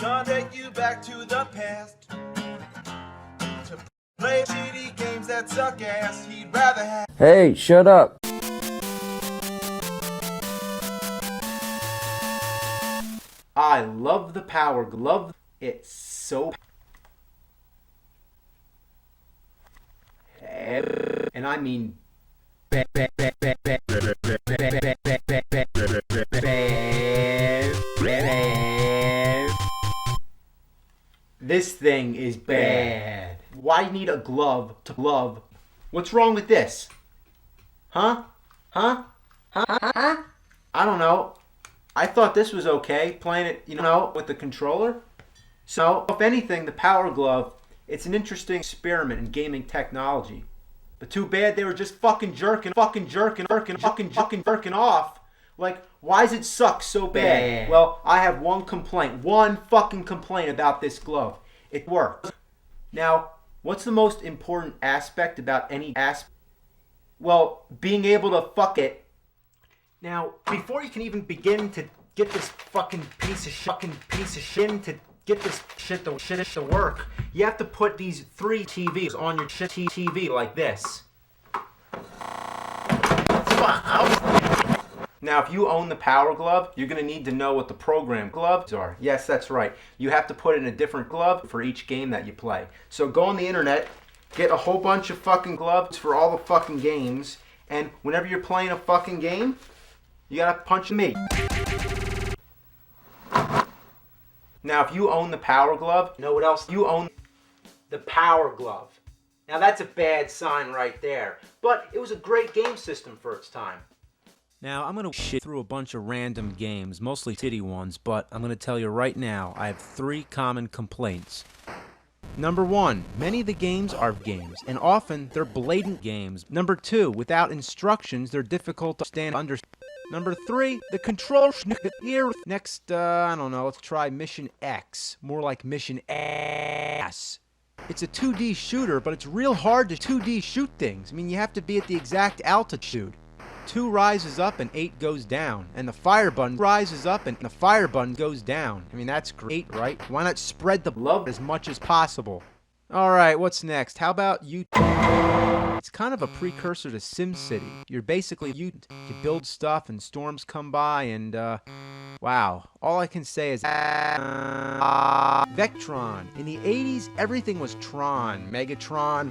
Gonna take you back to the past to play shitty games that suck ass. He'd rather have. Hey, shut up. I love the Power Glove. It's so. And I mean. This thing is bad. Why need a glove to glove? What's wrong with this? Huh? I don't know. I thought this was okay, playing it, with the controller. So, if anything, the Power Glove, it's an interesting experiment in gaming technology. But too bad they were just fucking jerking off. Like, why does it suck so bad? Well, I have one fucking complaint about this glove. It works. Now, what's the most important aspect about any aspect? Well, being able to fuck it. Now, before you can even begin to get this fucking piece of shit to get this shit to work, you have to put these 3 TVs on your shit TV like this. Now, if you own the Power Glove, you're going to need to know what the program gloves are. Yes, that's right. You have to put in a different glove for each game that you play. So go on the internet, get a whole bunch of fucking gloves for all the fucking games, and whenever you're playing a fucking game, you gotta punch me. Now, if you own the Power Glove, you know what else? You own the Power Glove. Now, that's a bad sign right there. But it was a great game system for its time. Now, I'm gonna shit through a bunch of random games, mostly shitty ones, but I'm gonna tell you right now, I have 3 common complaints. Number 1, many of the games are games, and often they're blatant games. Number 2, without instructions, they're difficult to understand. Number 3, the control here. Next, I don't know, let's try Mission X. More like Mission Ass. It's a 2D shooter, but it's real hard to 2D shoot things. I mean, you have to be at the exact altitude. 2 rises up and 8 goes down. And the fire button rises up and the fire button goes down. I mean, that's great, right? Why not spread the love as much as possible? Alright, what's next? How about YTP? It's kind of a precursor to SimCity. You're basically you build stuff and storms come by and wow. All I can say is Vectron. In the 80s, everything was Tron. Megatron,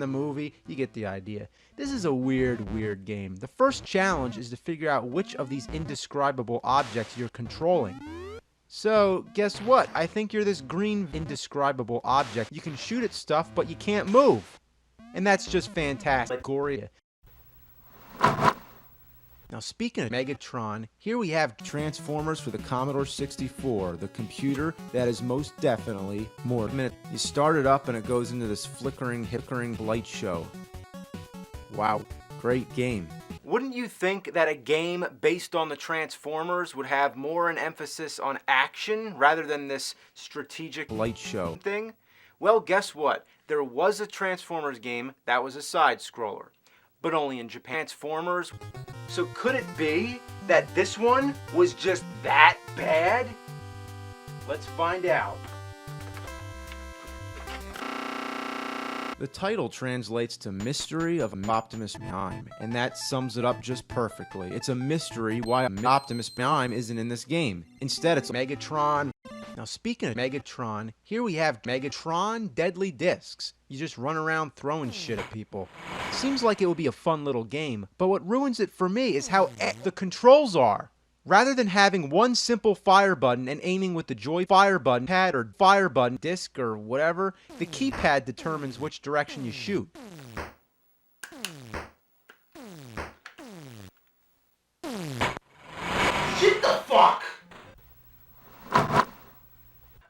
the movie. You get the idea. This is a weird game. The first challenge is to figure out which of these indescribable objects you're controlling. So, guess what? I think you're this green indescribable object. You can shoot at stuff, but you can't move. And that's just fantastic. Gloria. Now, speaking of Megatron, here we have Transformers for the Commodore 64, the computer that is most definitely more. You start it up and it goes into this flickering light show. Wow, great game. Wouldn't you think that a game based on the Transformers would have more an emphasis on action rather than this strategic light show thing? Well, guess what? There was a Transformers game that was a side-scroller, but only in Japan. Transformers. So could it be that this one was just that bad? Let's find out. The title translates to Mystery of Optimus Prime, and that sums it up just perfectly. It's a mystery why Optimus Prime isn't in this game. Instead, it's Megatron. Now, speaking of Megatron, here we have Megatron Deadly Discs. You just run around throwing shit at people. Seems like it would be a fun little game, but what ruins it for me is how the controls are. Rather than having one simple fire button and aiming with the joy fire button pad or fire button disc or whatever, the keypad determines which direction you shoot. Shit the fuck!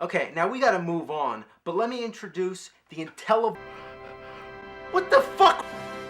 Okay, now we gotta move on, but let me introduce the What the fuck?